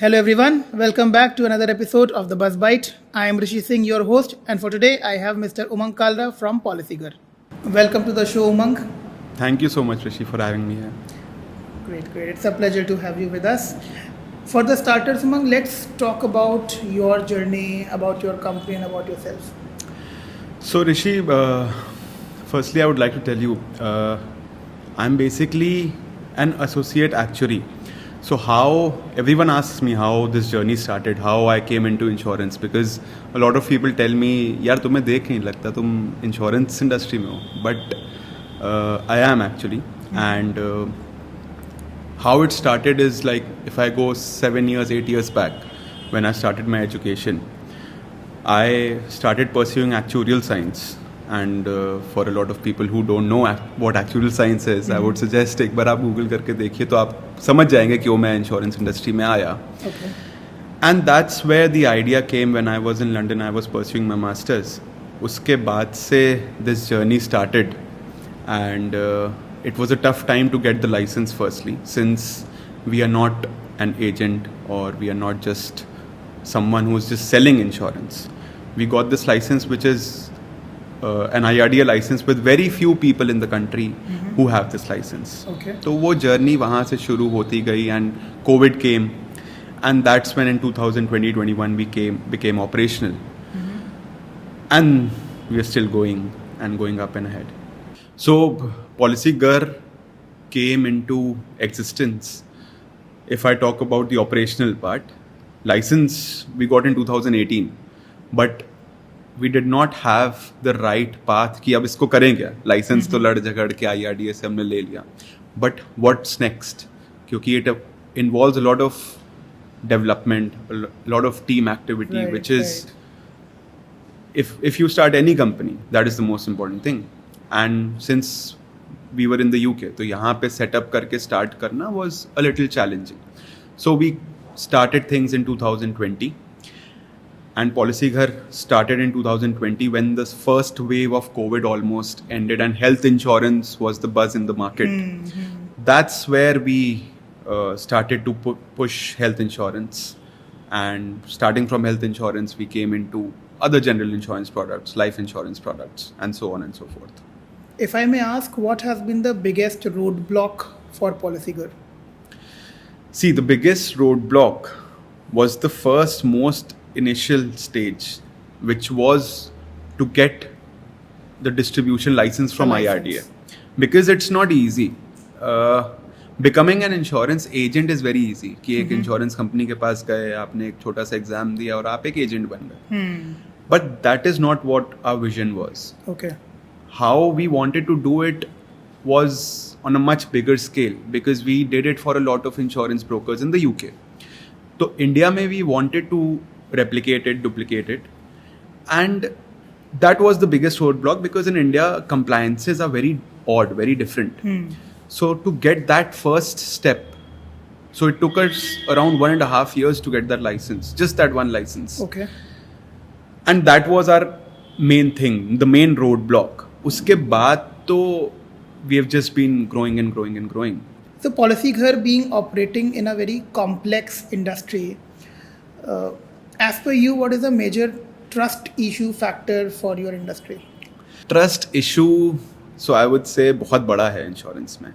Hello everyone, welcome back to another episode of the Buzz Bite. I am Rishi Singh, your host, and for today I have Mr. Umang Kalra from Policygar. Welcome to the show, Umang. Thank you so much, Rishi, for having me here. Great. It's a pleasure to have you with us. For the starters, Umang, let's talk about your journey, about your company, and about yourself. So, Rishi, firstly, I would like to tell you, I'm basically an associate actuary. So how everyone asks me how this journey started, how I came into insurance, because a lot of people tell me, यार तुम्हें देख नहीं लगता तुम insurance industry में हो, but I am actually, and how it started is like if I go 7 years, 8 years back, when I started my education, I started pursuing actuarial science. And for a lot of people who don't know what actuarial science is, I would suggest एक बार आप Google करके देखिए तो आप समझ जाएंगे क्यों मैं इंश्योरेंस इंडस्ट्री में आया. Okay. And that's where the idea came when I was in London. I was pursuing my masters. उसके बाद से this journey started, and it was a tough time to get the license firstly, since we are not an agent or we are not just someone who's just selling insurance. We got this license which is an IRDA license with very few people in the country who have this license. Okay. तो वो journey वहाँ से शुरू होती गई and COVID came, and that's when in 2020-21 we became operational, and we are still going up and ahead. So Policygar came into existence. If I talk about the operational part, license we got in 2018, but we did not have the right path कि अब इसको करें क्या. Licence तो लड़ झगड़ के IRDA से हमने ले लिया, बट व्हाट्स नेक्स्ट, क्योंकि it involves a lot of development, a lot of team activity, Right, which is if you start any company, that is the most important thing. And since we were in the UK, तो यहाँ पे setup करके start करना was a little challenging. So we started things in 2020. And Policygar started in 2020 when the first wave of COVID almost ended and health insurance was the buzz in the market. That's where we started to push health insurance. And starting from health insurance, we came into other general insurance products, life insurance products, and so on and so forth. If I may ask, what has been the biggest roadblock for Policygar? See, the biggest roadblock was the first most initial stage, which was to get the distribution license from IRDA, because it's not easy. Becoming an insurance agent is very easy. कि एक insurance company के पास गए, आपने एक छोटा सा exam दिया और आप एक agent बन गए. But that is not what our vision was. Okay. How we wanted to do it was on a much bigger scale, because we did it for a lot of insurance brokers in the UK. तो India में we wanted to replicate it, duplicate it, and that was the biggest roadblock, because in India compliances are very odd, very different. So to get that first step, so it took us around 1.5 years to get that license, just that one license. Okay. And that was our main thing, the main roadblock. उसके बाद तो we have just been growing and growing and growing. So Policygar being operating in a very complex industry, as per you, what is a major trust issue factor for your industry? Trust issue, so I would say बहुत बड़ा है insurance में,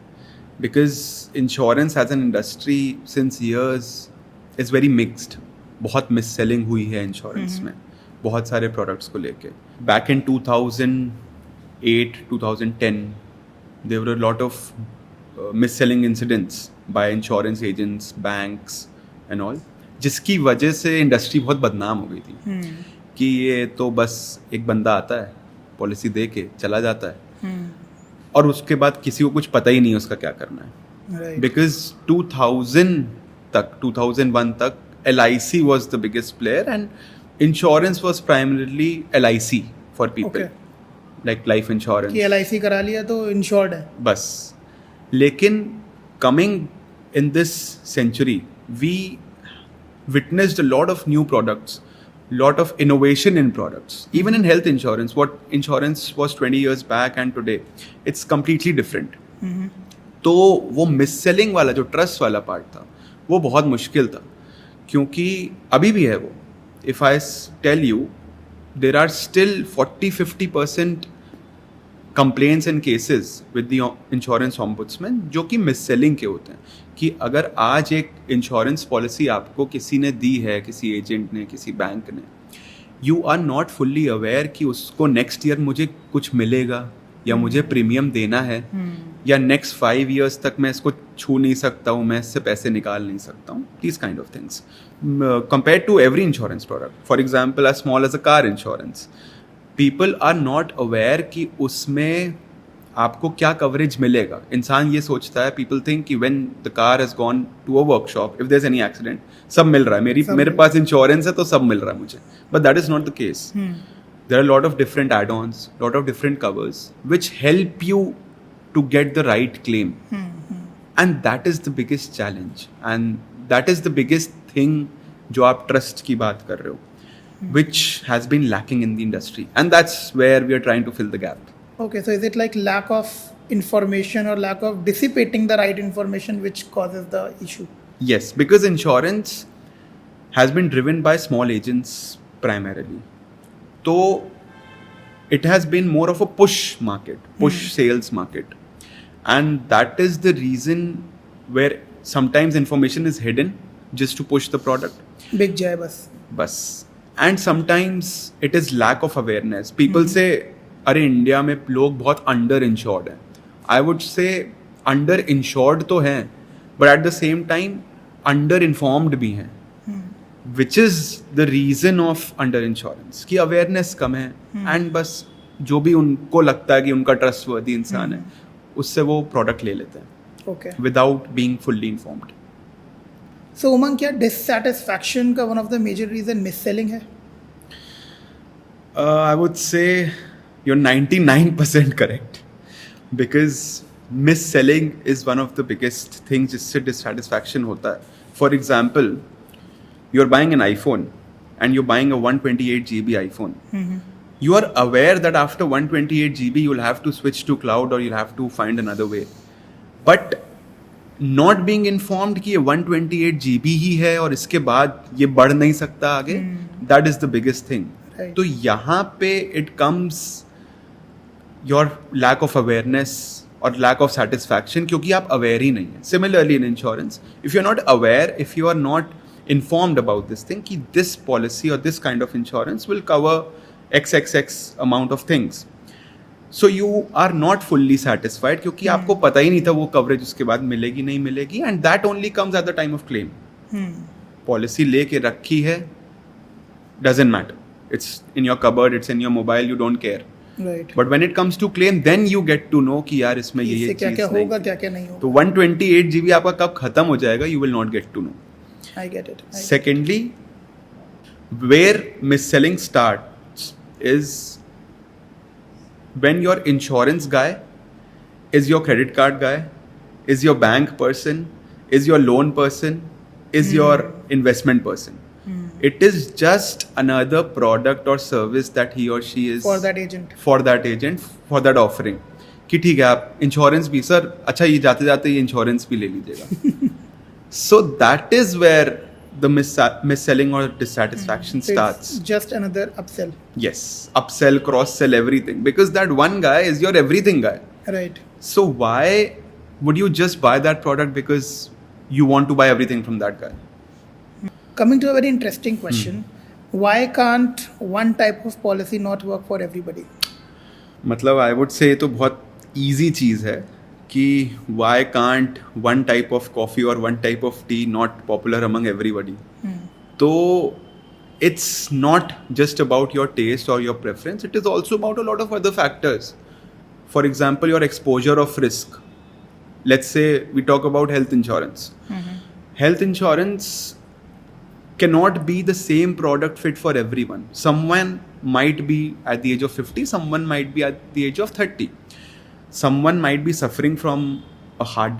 because insurance as an industry since years is very mixed. बहुत mis-selling हुई है insurance में, बहुत सारे products को लेके. Back in 2008, 2010, there were a lot of mis-selling incidents by insurance agents, banks and all, जिसकी वजह से इंडस्ट्री बहुत बदनाम हो गई थी कि ये तो बस एक बंदा आता है, पॉलिसी दे के चला जाता है, और उसके बाद किसी को कुछ पता ही नहीं उसका क्या करना है. बिकॉज 2001 तक LIC was the biggest player and insurance was primarily LIC for people, like life insurance. LIC करा लिया तो इंश्योर्ड है बस. लेकिन coming in this century we witnessed a lot of new products, lot of innovation in products, even in health insurance. What insurance was 20 years back and today, it's completely different. तो वो miss selling वाला जो trust वाला part था वो बहुत मुश्किल था, क्योंकि अभी भी है वो. If I tell you, there are still 40-50% complaints and cases with the insurance ombudsman जो कि मिससेलिंग के होते हैं. कि अगर आज एक इंश्योरेंस पॉलिसी आपको किसी ने दी है, किसी एजेंट ने, किसी बैंक ने, you are not fully aware कि उसको नेक्स्ट ईयर मुझे कुछ मिलेगा या मुझे प्रीमियम देना है या नेक्स्ट 5 years तक मैं इसको छू नहीं सकता हूँ, मैं इससे पैसे निकाल नहीं सकता हूँ. These kind of things compared to every insurance product. For example, as small as a car insurance, people are not aware कि उसमें आपको क्या कवरेज मिलेगा. इंसान ये सोचता है, people think कि when the car has gone to a workshop, if there's any accident, सब मिल रहा है, मेरे पास इंश्योरेंस है तो सब मिल रहा है मुझे. But that is not the case. There are a lot of different add-ons, lot of different covers which help you to get the right claim. And that is the biggest challenge. And that is the biggest thing जो आप trust की बात कर रहे हो, which has been lacking in the industry, and that's where we are trying to fill the gap. Okay, so is it like lack of information or lack of dissipating the right information which causes the issue? Yes, because insurance has been driven by small agents primarily. So it has been more of a push market, push sales market, and that is the reason where sometimes information is hidden just to push the product. Big jai bas. And sometimes it is lack of awareness. People say, अरे India में लोग बहुत under insured हैं. I would say under insured तो हैं, but at the same time under informed भी हैं, which is the reason of under insurance कि अवेयरनेस कम है. एंड बस जो भी उनको लगता है कि उनका ट्रस्टवर्दी इंसान है, उससे वो प्रोडक्ट ले लेते हैं without being fully informed. So Umang, क्या डिससैटिस्फैक्शन का one of the major reason misselling है? I would say you're 99% correct, because mis-selling is one of the biggest things जिससे dissatisfaction होता है. For example, you're buying an iPhone and you're buying a 128 GB iPhone. You are aware that after 128 GB you'll have to switch to cloud or you'll have to find another way. But not being informed कि ये 128 GB ही है और इसके बाद ये बढ़ नहीं सकता आगे, that is the biggest thing. तो यहाँ पे it comes your lack of awareness or lack of satisfaction, क्योंकि आप aware ही नहीं हैं. Similarly in insurance, if you're not aware, if you are not informed about this thing कि this policy or this kind of insurance will cover XXX amount of things, so you are not fully satisfied क्योंकि आपको पता ही नहीं था वो coverage उसके बाद मिलेगी नहीं मिलेगी, and that only comes at the time of claim. Policy लेके रखी है, doesn't matter. It's in your cupboard, it's in your mobile, you don't care. Right. But when it comes to claim, then you get to know कि यार इसमें ये चीज़ क्या क्या होगा, क्या क्या नहीं होगा. तो 128 GB आपका कब खत्म हो जाएगा, you will not get to know. I get it. Secondly, where mis-selling starts is when your insurance guy is your credit card guy, is your bank person, is your loan person, is your investment person. It is just another product or service that he or she is for that agent, for that offering. कि ठीक है आप insurance भी, sir अच्छा ये जाते जाते ये इंश्योरेंस भी ले लीजिएगा. So that is where the mis-selling or dissatisfaction starts. It's just another upsell. Yes, upsell, cross-sell, everything, because that one guy is your everything guy. Right. So why would you just buy that product because you want to buy everything from that guy? Coming to a very interesting question, why can't one type of policy not work for everybody? मतलब I would say तो बहुत easy चीज़ है कि why can't one type of coffee or one type of tea not popular among everybody? तो it's not just about your taste or your preference, it is also about a lot of other factors. For example, your exposure of risk. Let's say we talk about health insurance. Health insurance cannot be the same product fit for everyone. Someone might be at the age of 50, someone might be at the age of 30. Someone might be suffering from a heart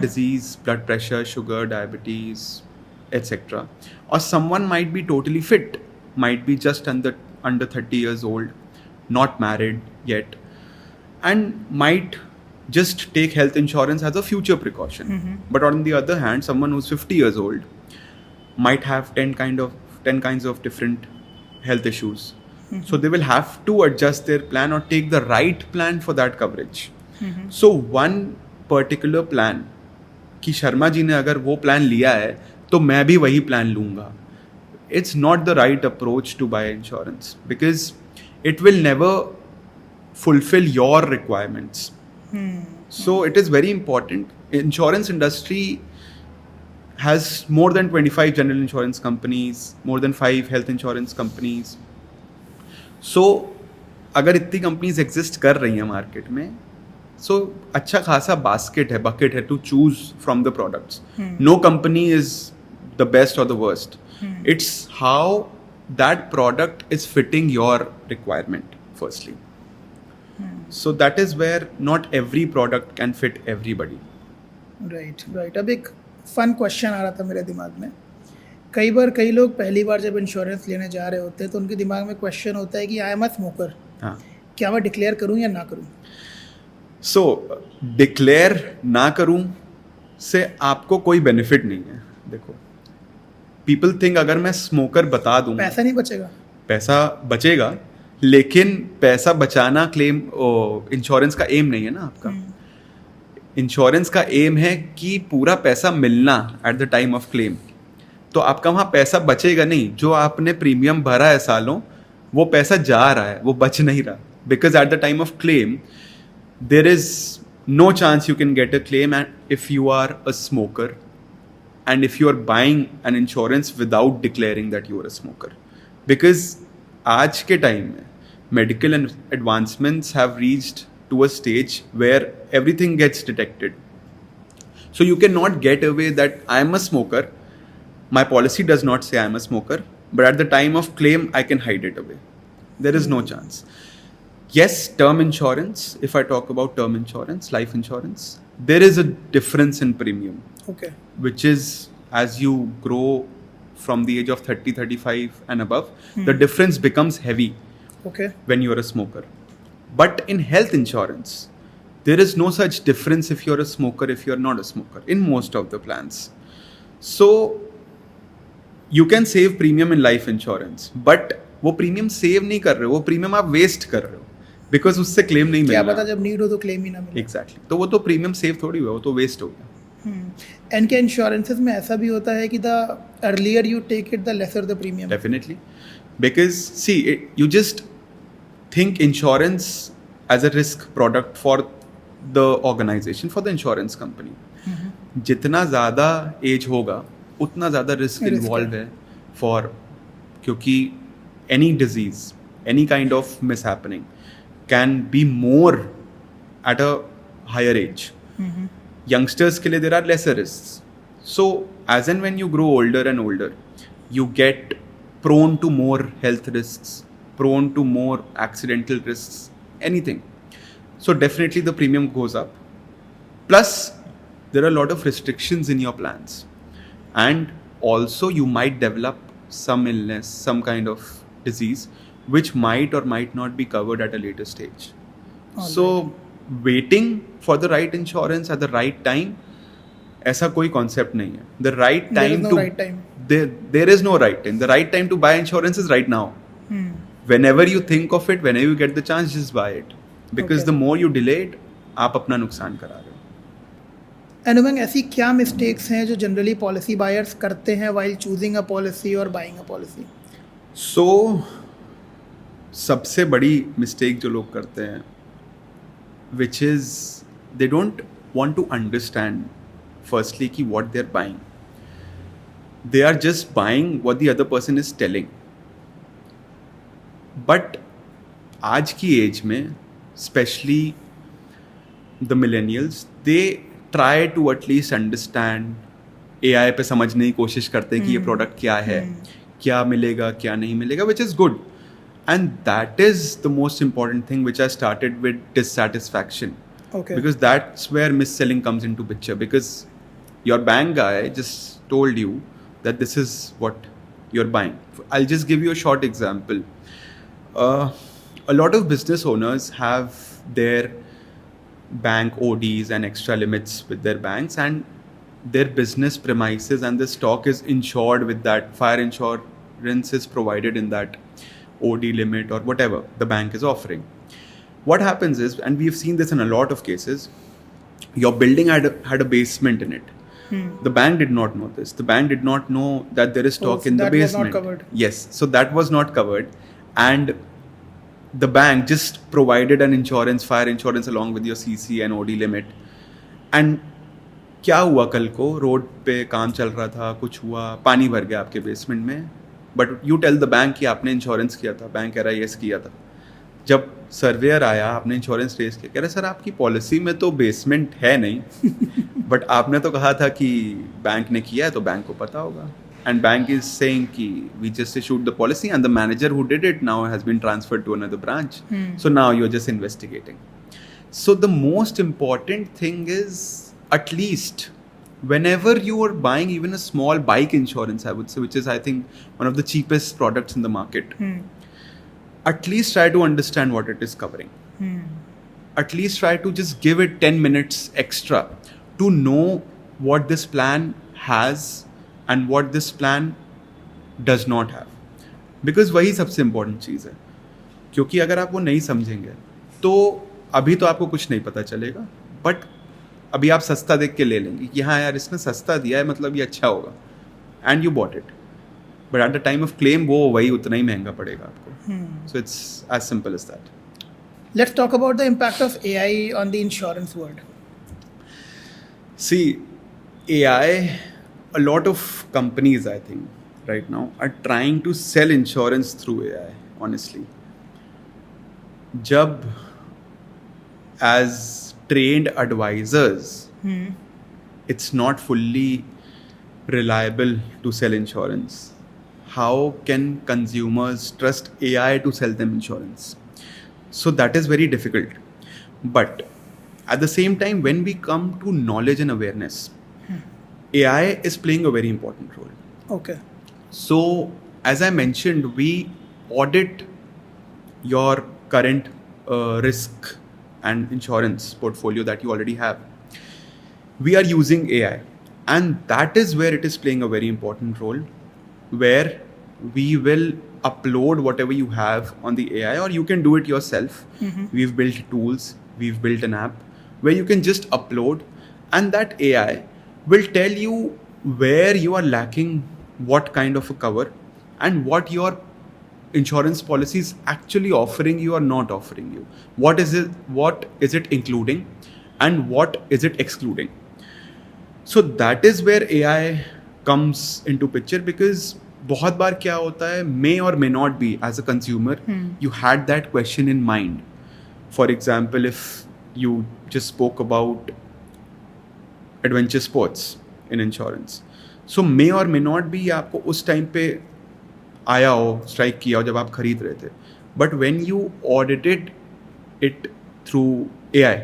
disease, blood pressure, sugar, diabetes, etc. Or someone might be totally fit, might be just under 30 years old, not married yet, and might just take health insurance as a future precaution. But on the other hand, someone who's 50 years old might have 10 kinds of different health issues. So they will have to adjust their plan or take the right plan for that coverage. So one particular plan कि शर्मा जी ने अगर वो plan लिया है तो मैं भी वही प्लान लूँगा. It's not the right approach to buy insurance because it will never fulfill your requirements. So it is very important. Insurance industry has more than 25 general insurance companies, more than 5 health insurance companies. So अगर इतनी companies exist कर रही हैं market में, सो अच्छा खासा basket है, bucket है to choose from the products. No company is the best और the worst. It's how that product is fitting your requirement firstly. So that is where not every product can fit everybody. Right. अब एक fun question आ रहा था मेरे दिमाग में. कई बार कई लोग पहली बार जब इंश्योरेंस लेने जा रहे होते हैं तो उनके दिमाग में क्वेश्चन होता है कि आई एम अ स्मोकर, हाँ. क्या मैं डिक्लेयर करूं या ना करूं? So डिक्लेयर ना करूं से आपको कोई बेनिफिट नहीं है. देखो, पीपल थिंक अगर मैं स्मोकर बता दूं पैसा नहीं बचेगा. पैसा बचेगा, लेकिन पैसा बचाना क्लेम इंश्योरेंस का एम नहीं है ना आपका. इंश्योरेंस का एम है कि पूरा पैसा मिलना eight the time of claim. तो आपका वहाँ पैसा बचेगा नहीं. जो आपने प्रीमियम भरा है सालों, वो पैसा जा रहा है, वो बच नहीं रहा. Because at the time of claim there is no chance you can get a claim and if you are a smoker and if you are buying an insurance without declaring that you are a smoker. Because आज के time में medical advancements have reached to a stage where everything gets detected. So you cannot get away that I am a smoker. My policy does not say I am a smoker, but at the time of claim I can hide it away. There is no chance. Yes, term insurance, if I talk about term insurance, life insurance, there is a difference in premium. Okay. Which is as you grow from the age of 30, 35 and above, the difference becomes heavy Okay. when you're a smoker. But in health insurance, there is no such difference if you're a smoker, if you're not a smoker, in most of the plans. So, you can save premium in life insurance, but वो premium save नहीं कर रहे हो, वो premium आप waste कर रहे हो, because उससे claim नहीं क्या मिलना. पता जब नीड हो तो क्लेम ही ना मिले. Exactly. तो वो तो premium save थोड़ी हुआ, वो तो waste हो गया. एंड क्या इंश्योरेंसेस में ऐसा भी होता है कि the earlier you take it the lesser the premium? Definitely. Because, see, you just think insurance as a risk product for the organization, for the insurance company. जितना ज़्यादा एज होगा उतना ज़्यादा रिस्क Risk इन्वॉल्व है. है for, क्योंकि any disease, any kind of miss happening can be more at a higher age. Youngsters के लिए there are lesser risks. So as and when you grow older and older, you get prone to more health risks, prone to more accidental risks, anything. So definitely the premium goes up. Plus there are a lot of restrictions in your plans, and also you might develop some illness, some kind of disease which might or might not be covered at a later stage. So waiting for the right insurance at the right time, ऐसा कोई concept नहीं है. The right There is time no to right time. there is no right time. The right time to buy insurance is right now. Whenever you think of it, whenever you get the chance, just buy it. Because Okay. the more you delay it, आप अपना नुकसान करा रहे हो. अनुमंग, ऐसी क्या mistakes हैं जो जनरली पॉलिसी बायर्स करते हैं वाइल चूजिंग अ पॉलिसी और बाइंग अ पॉलिसी? So सबसे बड़ी मिस्टेक जो लोग करते हैं, which is they don't want to understand firstly कि what they're buying. They are just buying what the other person is telling. But आज की एज में especially the millennials, they try to at least understand. AI पे समझने की कोशिश करते हैं कि ये प्रोडक्ट क्या है, क्या मिलेगा, क्या नहीं मिलेगा, which is good. And that is the most important thing, which I started with dissatisfaction. Okay. Because that's where mis-selling comes into picture. Because your bank guy just told you that this is what you're buying. I'll just give you a short example. A lot of business owners have their bank ODs and extra limits with their banks, and their business premises and the stock is insured with that. Fire insurance is provided in that OD limit or whatever the bank is offering. What happens is, and we've seen this in a lot of cases, your building had a basement in it. The bank did not know this. The bank did not know that there is stock so in the that was basement. not covered. Yes, so that was not covered, and the bank just provided an insurance, fire insurance, along with your CC and OD limit. And क्या हुआ कल को, road पे काम चल रहा था, कुछ हुआ, पानी भर गया आपके बेसमेंट में, but you tell the bank कि आपने इंश्योरेंस किया था. बैंक कह रहा है यस किया था. जब सर्वेयर आया, आपने इंश्योरेंस रेज किया, कह रहे सर आपकी पॉलिसी में तो बेसमेंट है नहीं, बट आपने तो कहा था कि बैंक ने किया है तो बैंक को पता होगा. एंड बैंक इज सेइंग कि we just issued the policy and the manager who did it now has been transferred to another branch, so now you are just investigating. So the most important thing is, at least whenever you are buying even a small bike insurance, I would say, which is I think one of the cheapest products in the market, at least try to understand what it is covering. At least try to just give it 10 minutes extra to know what this plan has and what this plan does not have. Because वही सबसे important चीज़ है. क्योंकि अगर आप वो नहीं समझेंगे तो अभी तो आपको कुछ नहीं पता चलेगा, बट अभी आप सस्ता देख के ले लेंगे कि हाँ यार इसने सस्ता दिया है मतलब ये अच्छा होगा, and you bought it, but at the time of claim वो वही उतना ही महंगा पड़ेगा आपको. So it's as simple as that. Let's talk about the impact of AI on the insurance world. See, AI, a lot of companies I think right now are trying to sell insurance through AI, honestly. जब as trained advisors, it's not fully reliable to sell insurance. How can consumers trust AI to sell them insurance? So that is very difficult. But at the same time, when we come to knowledge and awareness, AI is playing a very important role. Okay. So, as I mentioned, we audit your current risk and insurance portfolio that you already have. We are using AI, and that is where it is playing a very important role, where we will upload whatever you have on the AI, or you can do it yourself. We've built tools, we've built an app where you can just upload, and that AI will tell you where you are lacking what kind of a cover and what your insurance policy is actually offering you or not offering you. What is it including and what is it excluding? So that is where AI comes into picture, because बहुत बार क्या होता है, may or may not be, as a consumer, you had that question in mind. For example, if you just spoke about adventure sports in insurance, so may or may not be आपको उस time पे आया हो, strike किया हो जब आप खरीद रहे थे, but when you audited it through AI,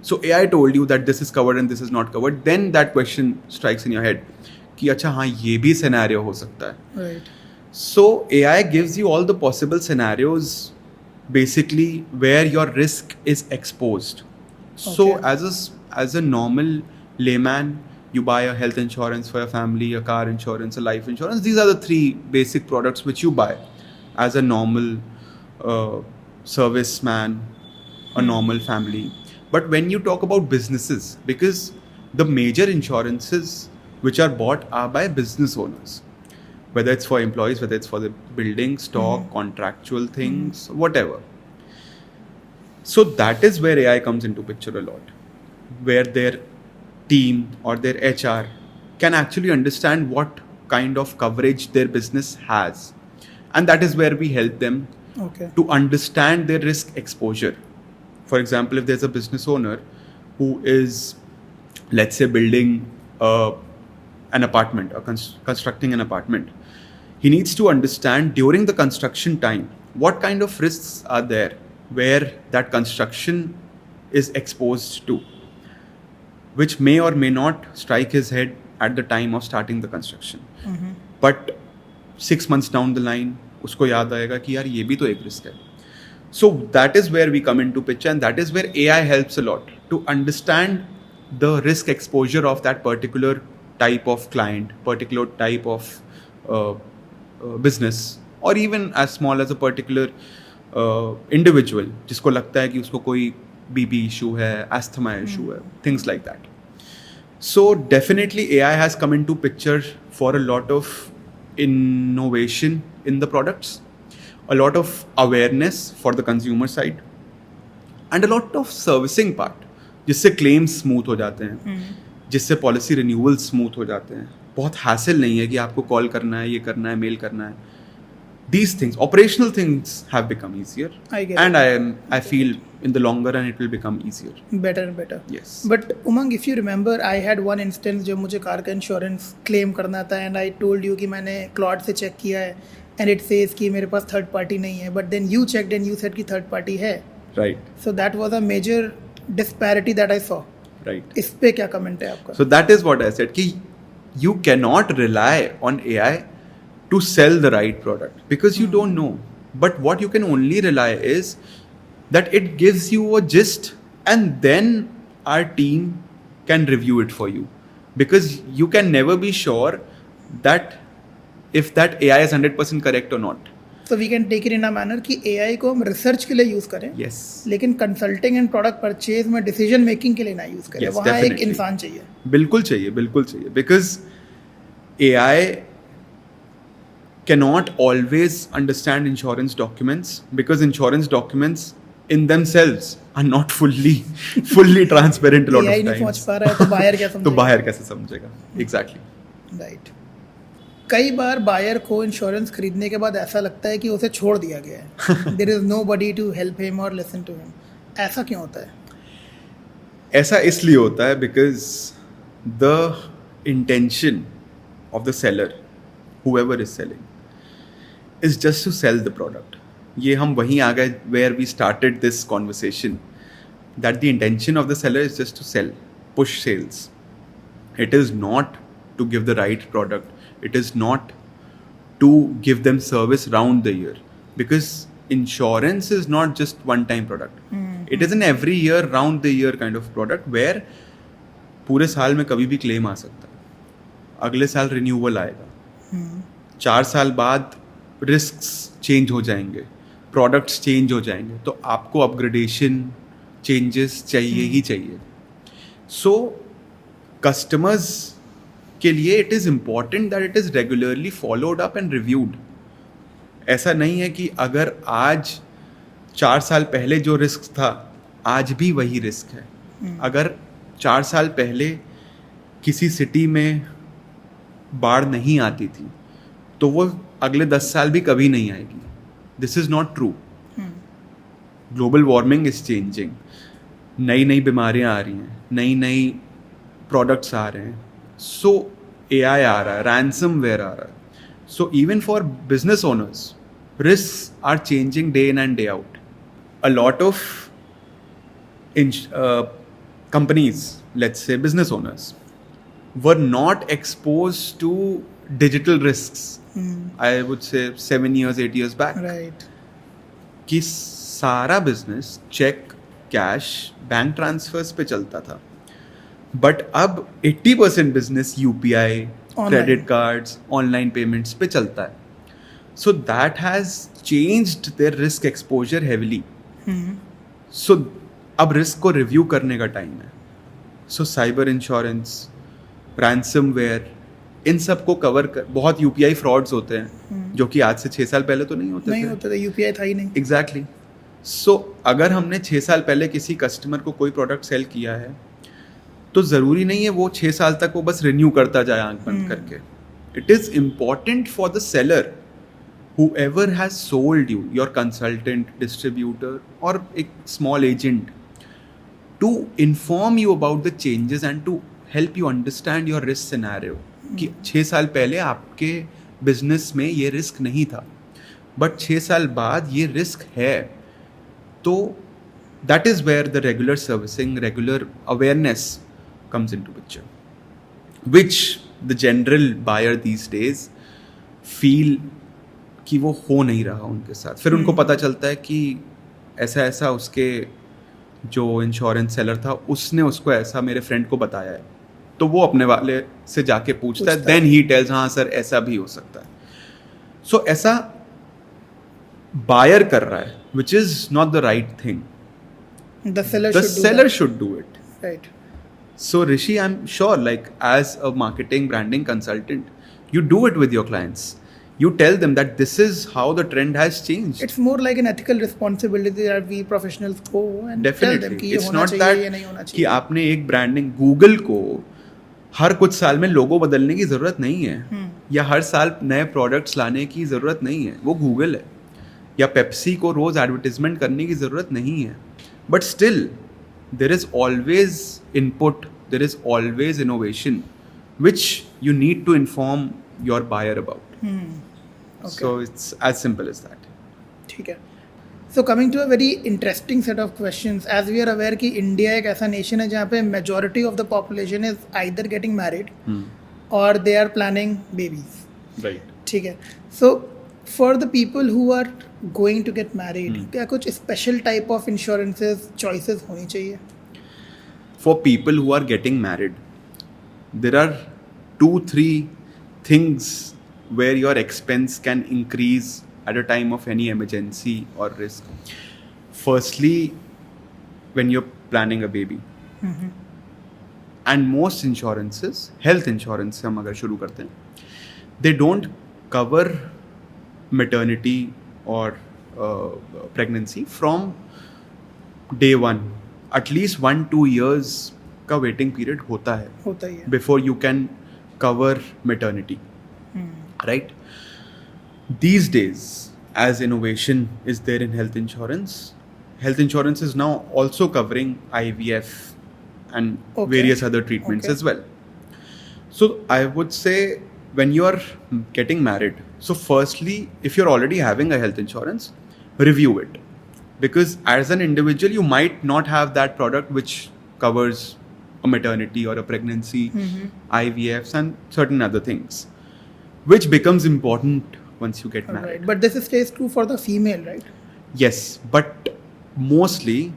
so AI told you that this is covered and this is not covered, then that question strikes in your head कि अच्छा हाँ ये भी सिनेरियो हो सकता है. Right. So AI gives you all the possible scenarios basically where your risk is exposed. So Okay. as a normal layman, you buy a health insurance for your family, a car insurance, a life insurance. These are the three basic products which you buy as a normal serviceman, a normal family. But when you talk about businesses, because the major insurances which are bought are by business owners, whether it's for employees, whether it's for the building, stock, contractual things, whatever. So that is where AI comes into picture a lot, where their team or their HR can actually understand what kind of coverage their business has, and that is where we help them Okay. to understand their risk exposure. For example, if there's a business owner who is, let's say, building an apartment or constructing an apartment, he needs to understand during the construction time what kind of risks are there where that construction is exposed to, which may or may not strike his head at the time of starting the construction. But 6 months down the line, उसको याद आएगा कि यार ये भी तो एक risk है. So that is where we come into picture, and that is where AI helps a lot to understand the risk exposure of that particular type of client, particular type of business, or even as small as a particular individual जिसको लगता है कि उसको कोई BP issue है, asthma issue है, things like that. So definitely AI has come into picture for a lot of innovation in the products, a lot of awareness for the consumer side, and a lot of servicing part, जिससे claims smooth हो जाते हैं, जिससे policy renewal smooth हो जाते हैं. बहुत hassle नहीं है कि आपको call करना है, ये करना है, mail करना है. These things, operational things have become easier. I get and it. I feel in the longer run it will become easier. better and better. Yes. But Umang, if you remember, I had one instance जब मुझे car का insurance claim करना था and I told you कि मैंने Claude से check किया है and it says कि मेरे पास थर्ड पार्टी नहीं है, but then you checked and you said कि थर्ड पार्टी है. Right. So that was a major disparity that I saw. Right. इस पे क्या कमेंट है आपका? So that is what I said कि you cannot rely on AI to sell the right product because you don't know. But what you can only rely is that it gives you a gist and then our team can review it for you, because you can never be sure that if that AI is 100% correct or not. So we can take it in a manner कि AI को हम research के लिए use करें, Yes. लेकिन consulting and product purchase में decision making के लिए ना यूज़ करें. Yes, वहाँ एक definitely. इंसान चाहिए. बिल्कुल चाहिए because AI cannot always understand insurance documents, because insurance documents in themselves are not fully transparent a lot AI of नहीं पहुँच times. पा रहा है तो बायर क्या तो समझेगा? बाहर कैसे समझेगा? Exactly. राइट. कई बार बायर को इंश्योरेंस खरीदने के बाद ऐसा लगता है कि उसे छोड़ दिया गया है. There is nobody to help him और लिसन टू हिम. ऐसा क्यों होता है? ऐसा इसलिए होता है because the intention of the seller, whoever is selling, is just to sell the product. ये हम वहीं आ गए where we started this conversation, that the intention of the seller is just to sell, push sales. It is not to give the right product. It is not to give them service round the year, because insurance is not just one time product. It is an every year, round the year kind of product where पूरे साल में कभी भी claim आ सकता है, अगले साल renewal आएगा, 4 साल बाद रिस्क्स चेंज हो जाएंगे, प्रोडक्ट्स चेंज हो जाएंगे, तो आपको अपग्रेडेशन चेंजेस चाहिए ही चाहिए. सो कस्टमर्स के लिए it is important that it is regularly followed up and reviewed. ऐसा नहीं है कि अगर आज 4 साल पहले जो रिस्क था आज भी वही रिस्क है. अगर 4 साल पहले किसी सिटी में बाढ़ नहीं आती थी तो वो अगले 10 साल भी कभी नहीं आएगी. This is not true. Global warming is changing, नई नई बीमारियां आ रही हैं, नई नई प्रोडक्ट्स आ रहे हैं, सो AI आ रहा है, ransomware आ रहा है. So even for business owners risks are changing day in and day out. A lot of companies, let's say business owners, were not exposed to digital risks. I would say 7 years, 8 years back. Right. कि सारा business cheque, cash, bank transfers पे चलता था. But अब 80% business UPI, credit cards, online payments पे चलता है. So that has changed their risk exposure heavily. So अब रिस्क को रिव्यू करने का टाइम है. सो साइबर इंश्योरेंस, रैंसमवेयर, इन सब को कवर कर. बहुत UPI फ्रॉड्स होते हैं जो कि आज से 6 साल पहले तो नहीं होते थे. UPI था ही नहीं. एग्जैक्टली. सो अगर हमने 6 साल पहले किसी कस्टमर को कोई प्रोडक्ट सेल किया है तो ज़रूरी नहीं है वो 6 साल तक वो बस रिन्यू करता जाए आंख बंद करके. It is important for the seller, whoever has sold you, your consultant, distributor, or a small agent, to inform you about the changes and to help you understand your risk scenario. कि 6 साल पहले आपके business में ये risk नहीं था, but 6 साल बाद ये रिस्क है. तो that is where the regular servicing, regular awareness comes into picture, which the general buyer these days feel कि वो हो नहीं रहा उनके साथ. फिर उनको पता चलता है कि ऐसा ऐसा उसके जो इंश्योरेंस सेलर था उसने उसको ऐसा मेरे फ्रेंड को बताया है, तो वो अपने वाले से जाके पूछता है, देन ही टेल्स हाँ सर ऐसा भी हो सकता है. सो ऐसा बायर कर रहा है, which is not the right thing. The seller The should do seller that. should do it. Right. So Rishi, I'm sure, like as a marketing branding consultant, you do it with your clients. You tell them that this is how the trend has changed. It's more like an ethical responsibility that we professionals go and tell them Definitely. कि ये It's होना not चाहिए ये नहीं that होना कि चाहिए. आपने एक ब्रांडिंग गूगल को हर कुछ साल में लोगो बदलने की ज़रूरत नहीं है, या हर साल नए प्रोडक्ट्स लाने की ज़रूरत नहीं है. वो गूगल है. या पेप्सी को रोज़ एडवर्टीजमेंट करने की ज़रूरत नहीं है. But still there is always input, there is always innovation which you need to inform your buyer about. Okay. So it's as simple as that. ठीक है. So coming to a very interesting set of questions, as we are aware कि India एक ऐसा nation है जहाँ पे majority of the population is either getting married or they are planning babies. Right. ठीक है. So for the people who are going to get married, क्या कुछ special type of insurances choices होनी चाहिए? For people who are getting married, there are 2-3 things where your expense can increase at a time of any emergency or risk. Firstly, when you're planning a baby. And most insurances, health insurance से हम अगर शुरू करते हैं, they don't cover maternity or pregnancy from day one. At least 1-2 years का waiting period होता है before you can cover maternity. Right? These days, as innovation is there in health insurance is now also covering IVF and various other treatments as well. So I would say when you are getting married, so firstly, if you're already having a health insurance, review it. Because as an individual, you might not have that product which covers a maternity or a pregnancy, IVFs and certain other things, which becomes important once you get married. Right. But this stays true for the female, right? Yes, but mostly,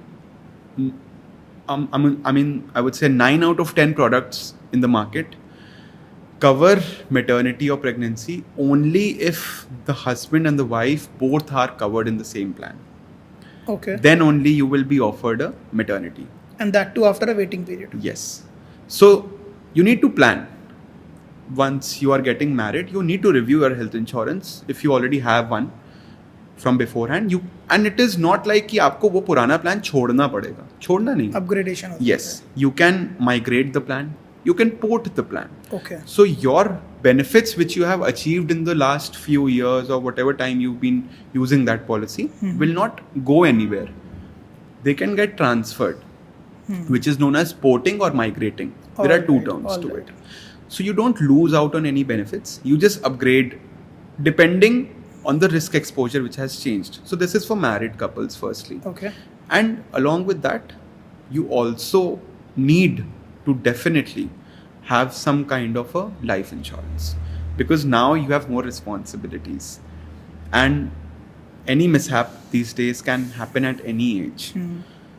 I mean, I would say 9 out of 10 products in the market cover maternity or pregnancy only if the husband and the wife both are covered in the same plan. Okay. Then only you will be offered a maternity. And that too after a waiting period. Yes. So you need to plan. Once you are getting married, you need to review your health insurance if you already have one from beforehand. And it is not like कि आपको वो पुराना plan छोड़ना पड़ेगा. छोड़ना नहीं. Upgradation. Yes. You can migrate the plan. You can port the plan. Okay. So your benefits which you have achieved in the last few years or whatever time you've been using that policy will not go anywhere. They can get transferred, which is known as porting or migrating. There are two terms to it. So you don't lose out on any benefits. You just upgrade depending on the risk exposure which has changed. So this is for married couples firstly. Okay. And along with that, you also need to definitely have some kind of a life insurance, because now you have more responsibilities and any mishap these days can happen at any age.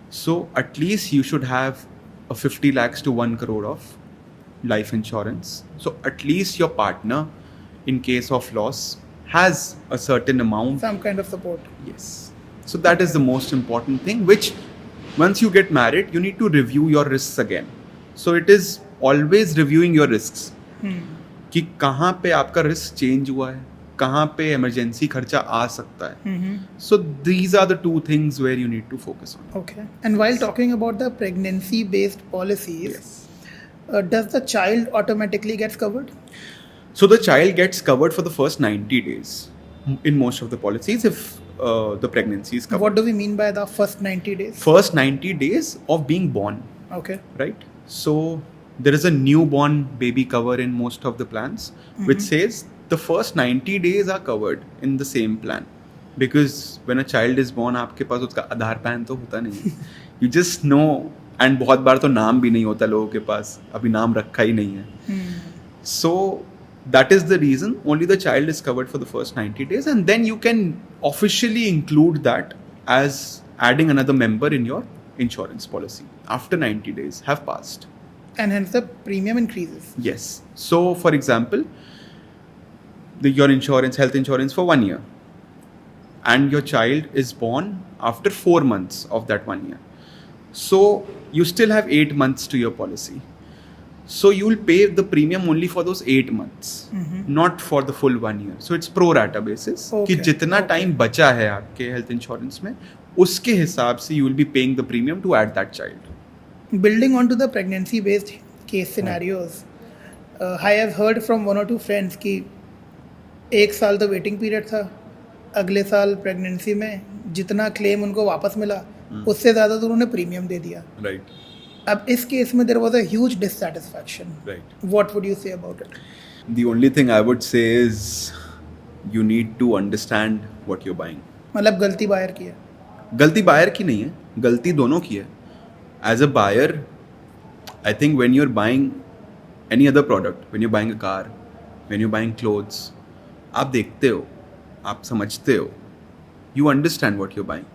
So at least you should have a 50 lakhs to 1 crore of life insurance. So at least your partner, in case of loss, has a certain amount. Some kind of support. Yes. So that is the most important thing, which once you get married, you need to review your risks again. So it is always reviewing your risks. कि कहाँ पे आपका risk change हुआ है, कहाँ पे emergency खर्चा आ सकता है. So these are the two things where you need to focus on. Okay. And while talking about the pregnancy based policies, does the child automatically gets covered? So the child gets covered for the first 90 days in most of the policies if the pregnancy is covered. What do we mean by the first 90 days? First 90 days of being born. Okay. Right? So there is a newborn baby cover in most of the plans, which says the first 90 days are covered in the same plan. Because when a child is born, आपके पास उसका आधार pan तो होता नहीं. You just know, and बहुत बार तो नाम भी नहीं होता लोगों के पास, अभी नाम रखा ही नहीं है. So that is the reason only the child is covered for the first 90 days, and then you can officially include that as adding another member in your insurance policy after 90 days have passed. And hence the premium increases. Yes. So, for example, your insurance, health insurance for 1 year, and your child is born after 4 months of that 1 year. So, you still have 8 months to your policy. So, you will pay the premium only for those 8 months, not for the full 1 year. So, it's pro rata basis. Okay, कि जितना time बचा है आपके health insurance में, उसके हिसाब से you will be paying the premium to add that child. Building onto the pregnancy based case scenarios, I have heard from one or two friends कि 1 साल तो वेटिंग पीरियड था, अगले साल प्रेगनेंसी में जितना क्लेम उनको वापस मिला उससे ज़्यादा तो उन्होंने प्रीमियम दे दिया. Right. अब इस केस में there was a huge dissatisfaction. Right. What would you say about it? The only thing I would say is you need to understand what you're buying. मतलब गलती बायर की है. गलती बायर की नहीं है, गलती दोनों की है. As a buyer, I think when you're buying any other product, when you're buying a car, when you're buying clothes, आप देखते हो, आप समझते हो, you understand what you're buying.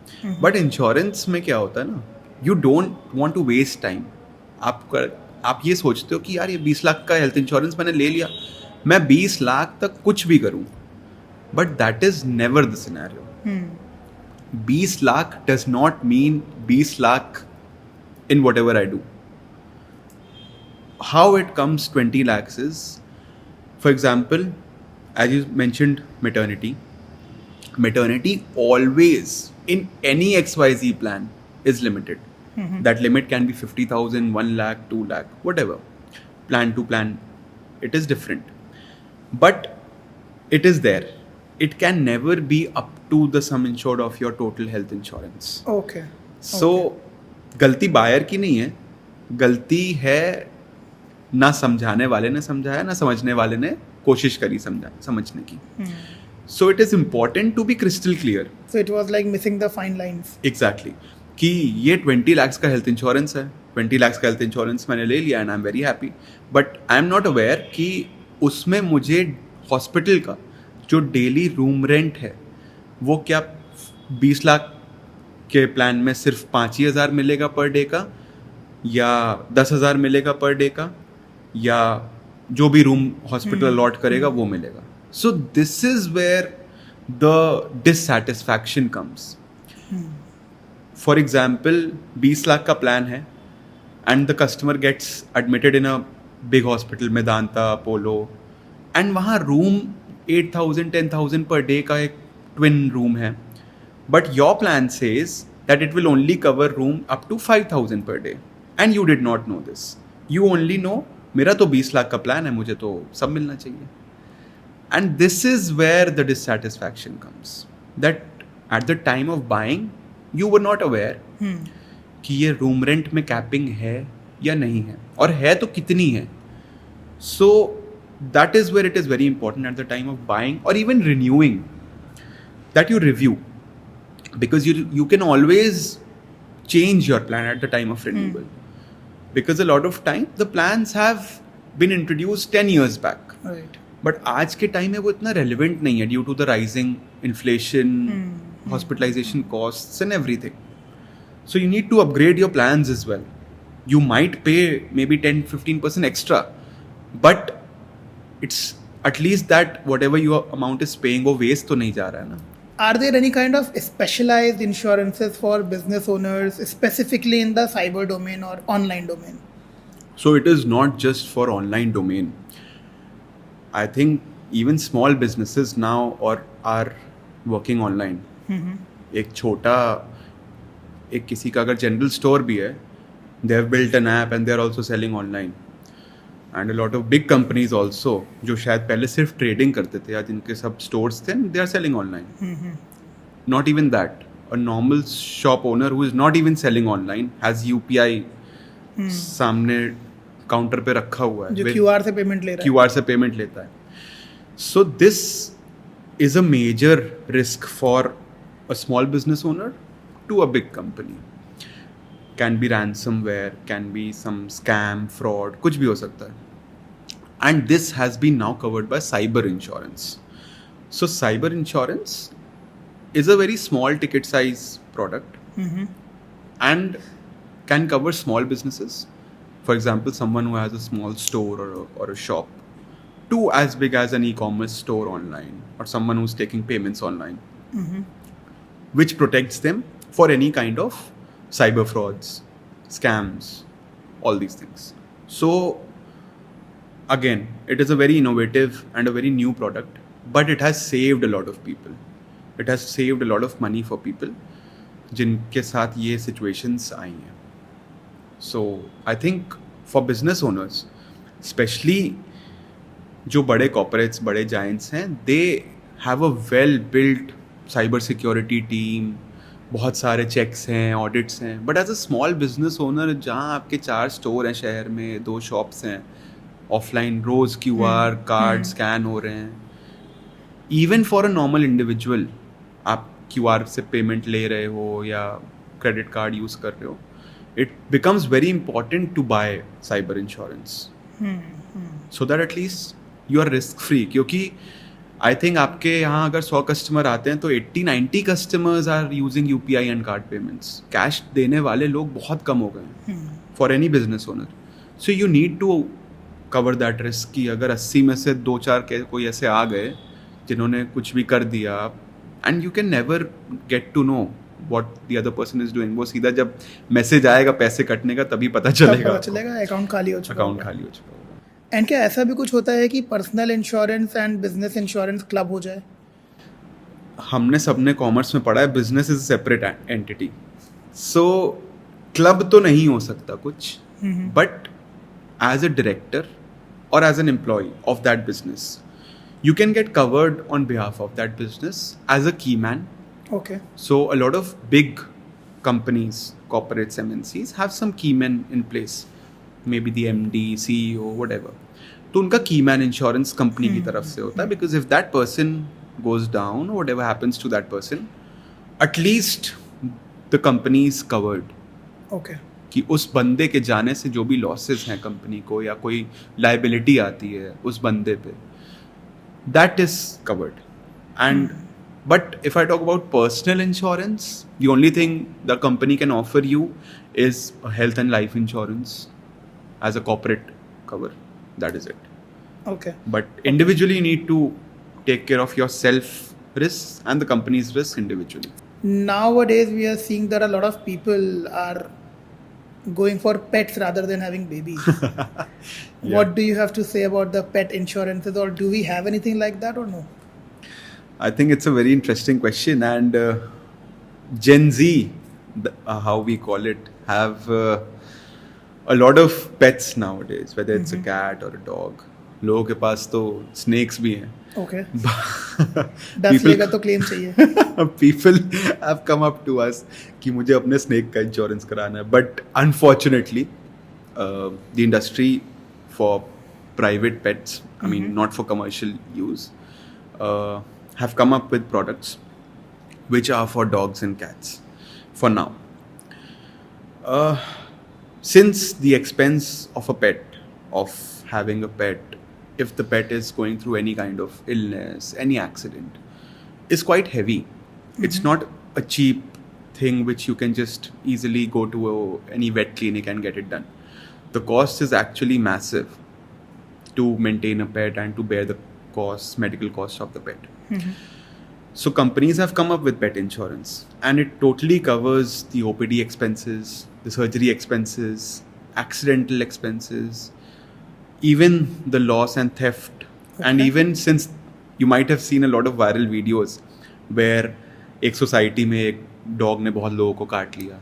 But insurance में क्या होता है ना, you don't want to waste time. आप ये सोचते हो कि यार ये 20 लाख का हेल्थ इंश्योरेंस मैंने ले लिया, मैं 20 लाख तक कुछ भी करूं, but that is never the scenario. 20 lakh does not mean 20 lakh in whatever I do. How it comes 20 lakhs is, for example, as you mentioned, maternity. Maternity always in any XYZ plan is limited. That limit can be 50,000, 1 lakh, 2 lakh, whatever. Plan to plan, it is different. But it is there. It can never be up to the sum insured of your total health insurance. Okay. So, गलती buyer की नहीं है, गलती है ना समझाने वाले ने समझाया, ना समझने वाले ने कोशिश करी समझने की. So it is important to be crystal clear. So it was like missing the fine lines. Exactly. कि ये 20 lakhs का हेल्थ इंश्योरेंस है, 20 lakhs का हेल्थ इंश्योरेंस मैंने ले लिया and I am very happy, but I am not aware कि उसमें मुझे हॉस्पिटल का जो डेली रूम रेंट है वो क्या 20 लाख के प्लान में सिर्फ 5,000 मिलेगा पर डे का, या 10,000 मिलेगा पर डे का, या जो भी रूम हॉस्पिटल अलॉट करेगा वो मिलेगा. So this is where the dissatisfaction comes. For example 20 lakh का प्लान है and the customer gets admitted in a big hospital, Medanta, Apollo, and वहाँ रूम 8,000 10,000 पर डे का एक ट्विन रूम है, but your plan says that it will only cover room up to 5,000 per day, and you did not know this. You only know मेरा तो 20 लाख का plan है, मुझे तो सब मिलना चाहिए. And this is where the dissatisfaction comes. That at the time of buying, you were not aware कि ये रूम रेंट में कैपिंग है या नहीं है, और है तो कितनी है. So that is where it is very important at the time of buying or even renewing that you review. Because you can always change your plan at the time of renewal. Because a lot of time the plans have been introduced 10 years back. Right. But आज के time में वो इतना relevant नहीं है due to the rising inflation, hospitalization costs and everything. So you need to upgrade your plans as well. You might pay maybe 10-15% extra, but it's at least that whatever your amount is paying वो waste तो नहीं जा रहा है ना. Are there any kind of specialized insurances for business owners, specifically in the cyber domain or online domain? So it is not just for online domain. I think even small businesses now are working online. एक छोटा, एक किसी का अगर general store भी है, they have built an app and they are also selling online. And a lot of big companies also, जो शायद पहले सिर्फ ट्रेडिंग करते थे या जिनके सब स्टोर्स थे, they are selling online. Not even that. A normal shop owner who is not even selling online has UPI सामने काउंटर पे रखा हुआ है, जो QR से पेमेंट ले रहा है. QR से पेमेंट लेता है. So this is a major risk for a small business owner to a big company. Can be ransomware, can be some scam, fraud, कुछ भी हो सकता है. And this has been now covered by cyber insurance. So cyber insurance is a very small ticket size product. And can cover small businesses. For example, someone who has a small store or a shop, to as big as an e-commerce store online, or someone who's taking payments online, which protects them for any kind of cyber frauds, scams, all these things. So again, it is a very innovative and a very new product, but it has saved a lot of people. It has saved a lot of money for people जिनके साथ ये situations आई हैं. So I think for business owners, especially जो बड़े corporates, बड़े giants हैं, they have a well built cyber security team, बहुत सारे checks हैं, audits हैं. But as a small business owner, जहाँ आपके 4 store हैं शहर में, 2 shops हैं, offline रोज QR कार्ड स्कैन हो रहे हैं. Even for a normal individual, आप QR से पेमेंट ले रहे हो या क्रेडिट कार्ड यूज़ कर रहे हो, it becomes very important to buy cyber insurance so that at least you are risk free. क्योंकि I think आपके यहाँ अगर 100 कस्टमर आते हैं तो 80-90 customers are using UPI and card payments. Cash देने वाले लोग बहुत कम हो गए हैं for any business owner. So you need to cover that risk कि अगर 80 में से 2-4 के कोई ऐसे आ गए जिन्होंने कुछ भी कर दिया, and you can never get to know what the other person is doing. वो सीधा जब मैसेज आएगा पैसे कटने का तभी पता चलेगा अकाउंट खाली हो चुका होगा. एंड क्या ऐसा भी कुछ होता है कि personal insurance and business insurance club हो जाए? हमने सबने कॉमर्स में पढ़ा है, business is separate entity. So club तो नहीं हो सकता कुछ, बट एज अ डायरेक्टर और as an employ of that business you can get covered on behalf of that business as a key man. Okay. So a lot of big companies, corporates, MNCs have some key men in place, maybe the MD, CEO, whatever. तो उनका key man insurance company की तरफ से होता है, because if that person goes down or whatever happens to that person, at least the company is covered. Okay. कि उस बंदे के जाने से जो भी losses हैं कंपनी को या कोई liability आती है उस बंदे पे, that is covered. And but if I talk about personal insurance, the only thing the company can offer you is a health and life insurance as a corporate cover. That is it. Okay. But individually you need to take care of yourself risks and the company's risks individually. Nowadays we are seeing that a lot of people are going for pets rather than having babies. What do you have to say about the pet insurances, or do we have anything like that or no? I think it's a very interesting question, and Gen Z, how we call it, have a lot of pets nowadays, whether it's a cat or a dog. लोगों के पास तो snakes भी हैं. Okay. 10 लेगा तो claim चाहिए. People have come up to us कि मुझे अपने snake का insurance कराना है, but unfortunately, the industry for private pets, I mean not for commercial use, have come up with products which are for dogs and cats for now. Since the expense of a pet, of having a pet, if the pet is going through any kind of illness, any accident, is quite heavy. It's not a cheap thing which you can just easily go to any vet clinic and get it done. The cost is actually massive to maintain a pet and to bear the costs, medical costs of the pet. So companies have come up with pet insurance, and it totally covers the OPD expenses, the surgery expenses, accidental expenses, even the loss and theft. And even since you might have seen a lot of viral videos where एक society में एक dog ने बहुत लोगों को काट लिया,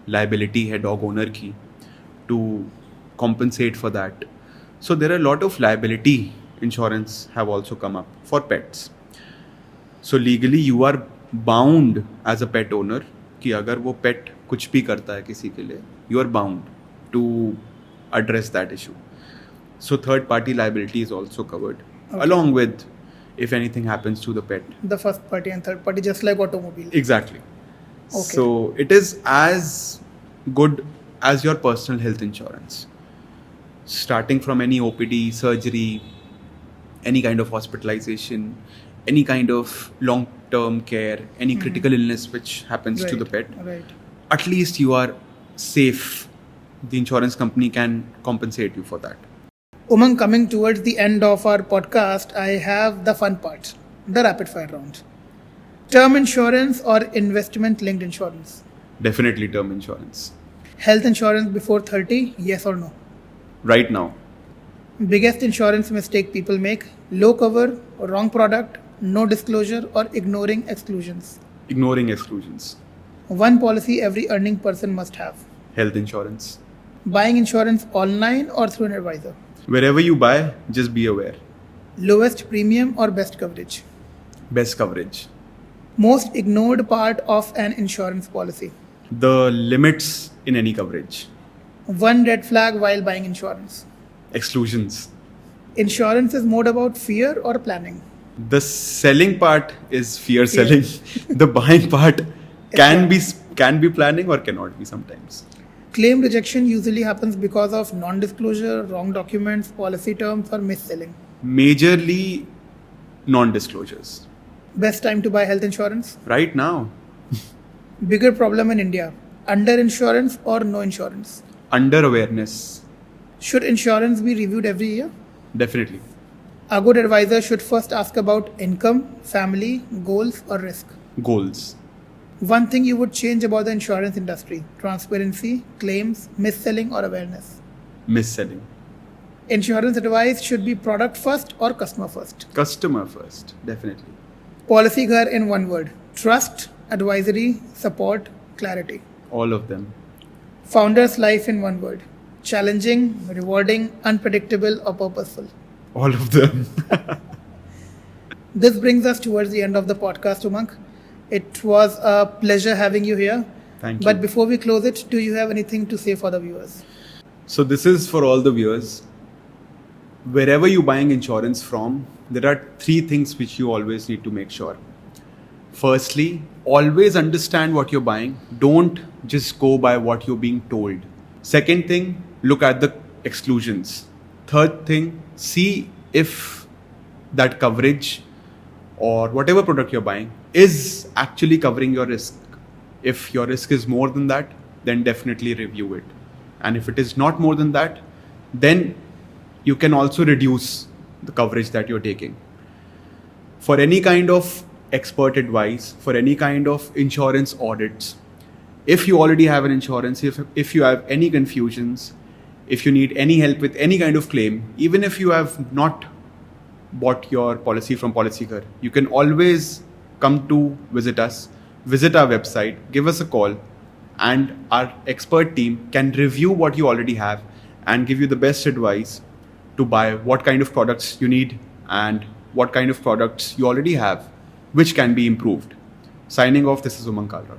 liability है डॉग ओनर की to compensate for that. So there are a lot of liability insurance have also come up for pets. So legally you are bound as a pet owner कि अगर वो pet कुछ भी करता है किसी के लिए, you are bound to address that issue. So third party liability is also covered, along with if anything happens to the pet. The first party and third party, just like automobile. Exactly. Okay. So it is as good as your personal health insurance. Starting from any OPD, surgery, any kind of hospitalization, any kind of long-term care, any critical illness which happens to the pet, Right. at least you are safe, the insurance company can compensate you for that. Umang, coming towards the end of our podcast, I have the fun part, the rapid fire round. Term insurance or investment linked insurance? Definitely term insurance. Health insurance before 30, yes or no? Right now, Biggest insurance mistake people make: low cover, wrong product, no disclosure, or ignoring exclusions. ignoring exclusions. One policy every earning person must have. Health insurance. Buying insurance online or through an advisor. Wherever you buy, just be aware. Lowest premium or best coverage. Best coverage. Most ignored part of an insurance policy. The limits in any coverage. One red flag while buying insurance. Exclusions. Insurance is more about fear or planning. The selling part is fear selling. The buying part can be planning or cannot be sometimes. Claim rejection usually happens because of non-disclosure, wrong documents, policy terms, or mis-selling. Majorly non-disclosures. Best time to buy health insurance? Right now, Bigger problem in India: under insurance or no insurance? under awareness. Should insurance be reviewed every year? Definitely. A good advisor should first ask about income, family, goals, or risk. Goals. One thing you would change about the insurance industry: transparency, claims, mis-selling, or awareness. Mis-selling. Insurance advice should be product first or customer first. Customer first. Definitely. Policy Ghar in one word: trust, advisory, support, clarity. All of them. Founder's life in one word: challenging, rewarding, unpredictable, or purposeful. All of them. This brings us towards the end of the podcast, Umang. It was a pleasure having you here. Thank you. But before we close it, do you have anything to say for the viewers? So this is for all the viewers. Wherever you're buying insurance from, there are 3 things which you always need to make sure. Firstly, always understand what you're buying. Don't just go by what you're being told. Second thing, look at the exclusions. Third thing, see if that coverage or whatever product you're buying is actually covering your risk. If your risk is more than that, then definitely review it. And if it is not more than that, then you can also reduce the coverage that you're taking. For any kind of expert advice, for any kind of insurance audits, if you already have an insurance, if you have any confusions, if you need any help with any kind of claim, even if you have not bought your policy from Policygar, you can always come to visit us, visit our website, give us a call, and our expert team can review what you already have and give you the best advice to buy what kind of products you need and what kind of products you already have, which can be improved. Signing off, this is Umang Kalra.